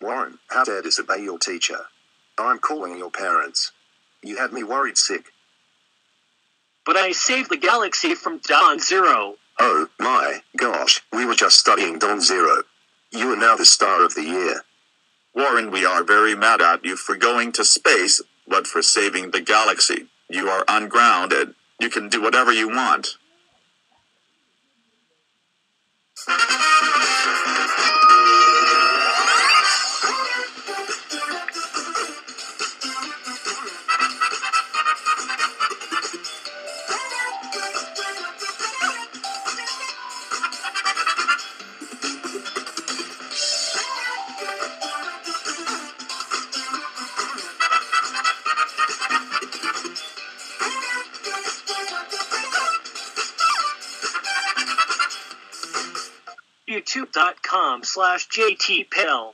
Warren, how dare disobey your teacher? I'm calling your parents. You had me worried sick. But I saved the galaxy from Dawn Zero. Oh, my gosh, we were just studying Dawn Zero. You are now the star of the year. Warren, we are very mad at you for going to space, but for saving the galaxy. You are ungrounded. You can do whatever you want. YouTube.com/JTPell